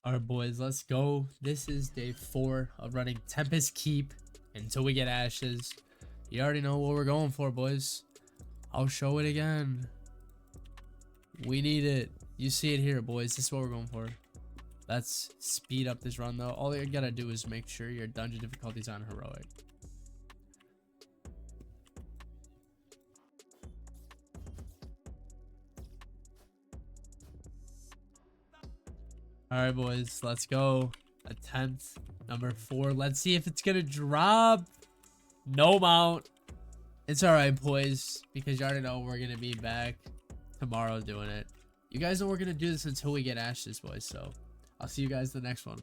All right, boys, let's go. This is day 4 of running Tempest Keep until we get ashes. You already know what we're going for, boys. I'll show it again. We need it. You see it here, boys. This is what we're going for. Let's speed up this run, though. All you gotta do is make sure your dungeon difficulty is on heroic. All right, boys, let's go. Attempt number 4. Let's see if it's gonna drop. No mount. It's all right, boys, because you already know we're gonna be back tomorrow doing it. You guys know we're gonna do this until we get ashes, boys. So I'll see you guys in the next one.